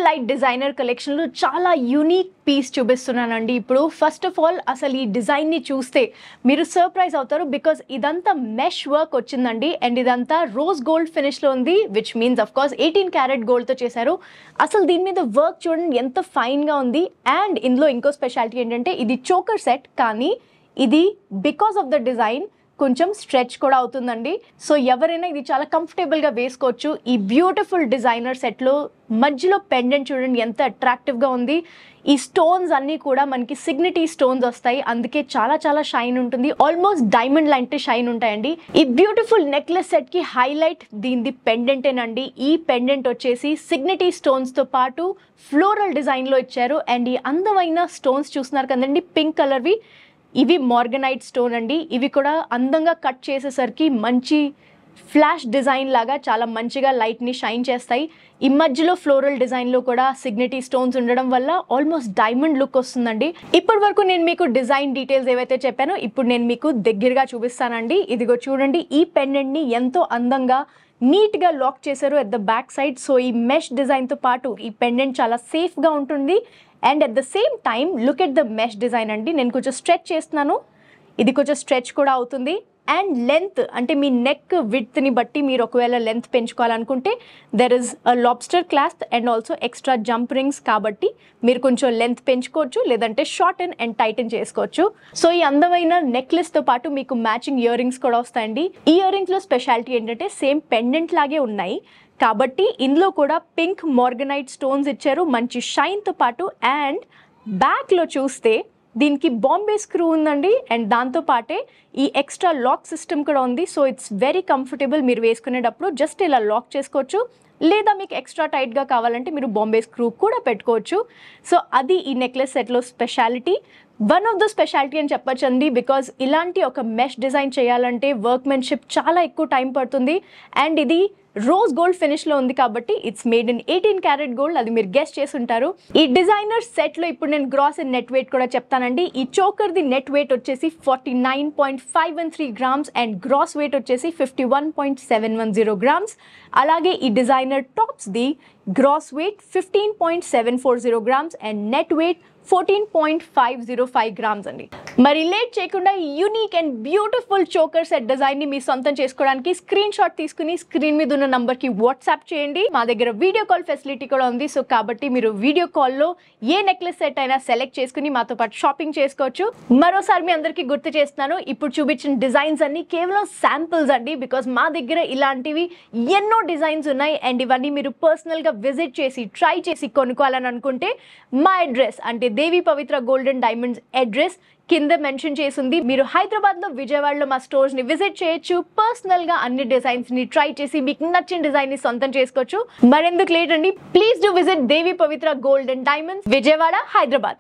Candle light designer collection లో చాలా unique piece చూపిస్తున్నానండి. ఇప్పుడు ఫస్ట్ ఆఫ్ ఆల్ అసలు ఈ డిజైన్ ని చూస్తే మీరు సర్ప్రైజ్ అవుతారు. బికాస్ ఇదంతా మెష్ వర్క్ వచ్చిందండి అండ్ ఇదంతా రోజ్ గోల్డ్ ఫినిష్ లో ఉంది, which means of course 18 carat gold తో చేశారు. అసలు దీని మీద వర్క్ చూడండి ఎంత ఫైన్ గా ఉంది. అండ్ ఇందులో ఇంకో స్పెషాలిటీ ఏంటంటే ఇది చోకర్ సెట్, కానీ ఇది బికాస్ ఆఫ్ ద డిజైన్ కొంచెం స్ట్రెచ్ కూడా అవుతుందండి. సో ఎవరైనా ఇది చాలా కంఫర్టబుల్గా వేసుకోవచ్చు. ఈ బ్యూటిఫుల్ డిజైనర్ సెట్లో మధ్యలో పెండెంట్ చూడండి ఎంత అట్రాక్టివ్గా ఉంది. ఈ స్టోన్స్ అన్నీ కూడా మనకి సిగ్నిటీ స్టోన్స్ వస్తాయి, అందుకే చాలా చాలా షైన్ ఉంటుంది. ఆల్మోస్ట్ డైమండ్ లాంటి షైన్ ఉంటాయండి. ఈ బ్యూటిఫుల్ నెక్లెస్ సెట్కి హైలైట్ దీనిది పెండెంటేనండి. ఈ పెండెంట్ వచ్చేసి సిగ్నిటీ స్టోన్స్తో పాటు ఫ్లోరల్ డిజైన్లో ఇచ్చారు. అండ్ ఈ అందమైన స్టోన్స్ చూస్తున్నారు కదండి పింక్ కలర్వి, ఇవి మార్గనైట్ స్టోన్ అండి. ఇవి కూడా అందంగా కట్ చేసేసరికి మంచి ఫ్లాష్ డిజైన్ లాగా చాలా మంచిగా లైట్ని షైన్ చేస్తాయి. ఈ మధ్యలో ఫ్లోరల్ డిజైన్లో కూడా సిగ్నిటీ స్టోన్స్ ఉండడం వల్ల ఆల్మోస్ట్ డైమండ్ లుక్ వస్తుందండి. ఇప్పటి వరకు నేను మీకు డిజైన్ డీటెయిల్స్ ఏవైతే చెప్పానో ఇప్పుడు నేను మీకు దగ్గరగా చూపిస్తానండి. ఇదిగో చూడండి, ఈ పెండెంట్ని ఎంతో అందంగా నీట్గా లాక్ చేశారు at the back side. So ఈ మెష్ డిజైన్తో పాటు ఈ పెండెంట్ చాలా సేఫ్గా ఉంటుంది. And at the same time look at the mesh design అండి. నేను కొంచెం స్ట్రెచ్ చేస్తున్నాను, ఇది కొంచెం స్ట్రెచ్ కూడా అవుతుంది. అండ్ లెంత్ అంటే మీ నెక్ విడ్త్ని బట్టి మీరు ఒకవేళ లెంత్ పెంచుకోవాలనుకుంటే there is a lobster clasp and also extra jump rings, కాబట్టి మీరు కొంచెం లెంత్ పెంచుకోవచ్చు, లేదంటే షార్టన్ అండ్ టైటన్ చేసుకోవచ్చు. సో ఈ అందమైన నెక్లెస్తో పాటు మీకు మ్యాచింగ్ ఇయర్ రింగ్స్ కూడా వస్తాయండి. ఈ ఇయర్ రింగ్స్లో స్పెషాలిటీ ఏంటంటే సేమ్ పెండెంట్ లాగే ఉన్నాయి, కాబట్టి ఇందులో కూడా పింక్ మార్గనైట్ స్టోన్స్ ఇచ్చారు మంచి షైన్తో పాటు. అండ్ బ్యాక్లో చూస్తే దీనికి బాంబే స్క్రూ ఉందండి. అండ్ దాంతో పాటే ఈ ఎక్స్ట్రా లాక్ సిస్టమ్ కూడా ఉంది. So it's very comfortable. మీరు వేసుకునేటప్పుడు జస్ట్ ఇలా లాక్ చేసుకోవచ్చు, లేదా మీకు ఎక్స్ట్రా టైట్గా కావాలంటే మీరు బాంబే స్క్రూ కూడా పెట్టుకోవచ్చు. సో అది ఈ నెక్లెస్ సెట్లో speciality, one of the speciality అని చెప్పొచ్చండి. బికాజ్ ఇలాంటి ఒక మెష్ డిజైన్ చేయాలంటే వర్క్మెన్షిప్ చాలా ఎక్కువ టైం పడుతుంది. అండ్ ఇది రోజ్ గోల్డ్ ఫినిష్లో ఉంది కాబట్టి it's made in 18 carat gold, అది మీరు గెస్ట్ చేసి ఉంటారు. ఈ డిజైనర్ సెట్లో ఇప్పుడు నేను గ్రాస్ అండ్ నెట్ వెయిట్ కూడా చెప్తానండి. ఈ చోకర్ది నెట్ వెయిట్ వచ్చేసి 49.513 గ్రామ్స్ అండ్ గ్రాస్ వెయిట్ వచ్చేసి 51.710 గ్రామ్స్. అలాగే ఈ డిజైనర్ టాప్స్ది gross weight 15.740 grams and net weight 14.505 grams అండి. మరి లేట్ చేయకుండా ఈ unique and beautiful choker set డిజైన్ని మీ సొంతం చేసుకోవడానికి స్క్రీన్ షాట్ తీసుకుని స్క్రీన్ మీద ఉన్న నంబర్కి వాట్సాప్ చేయండి. మా దగ్గర వీడియో కాల్ ఫెసిలిటీ కూడా ఉంది. సో కాబట్టి మీరు వీడియో కాల్లో ఏ నెక్లెస్ సెట్ అయినా సెలెక్ట్ చేసుకుని మాతో పాటు షాపింగ్ చేసుకోవచ్చు. మరోసారి మీ అందరికీ గుర్తు చేస్తున్నాను, ఇప్పుడు చూపించిన డిజైన్స్ అన్ని కేవలం శాంపిల్స్ అండి. బికాస్ మా దగ్గర ఇలాంటివి ఎన్నో డిజైన్స్ ఉన్నాయి. అండ్ ఇవన్నీ మీరు పర్సనల్గా విజిట్ చేసి ట్రై చేసి కొనుక్కోవాలని అనుకుంటే మా అడ్రస్ అంటే దేవి పవిత్ర గోల్డెన్ డైమండ్స్ అడ్రస్ కింద మెన్షన్ చేసింది. మీరు హైదరాబాద్లో విజయవాడలో మా స్టోర్స్ని విజిట్ చేయొచ్చు. పర్సనల్గా అన్ని డిజైన్స్ని ట్రై చేసి మీకు నచ్చిన డిజైన్ని సొంతం చేసుకోవచ్చు. మరెందుకు లేట్ అండి, please do visit Devi Pavitra golden diamonds, Vijayawada, Hyderabad.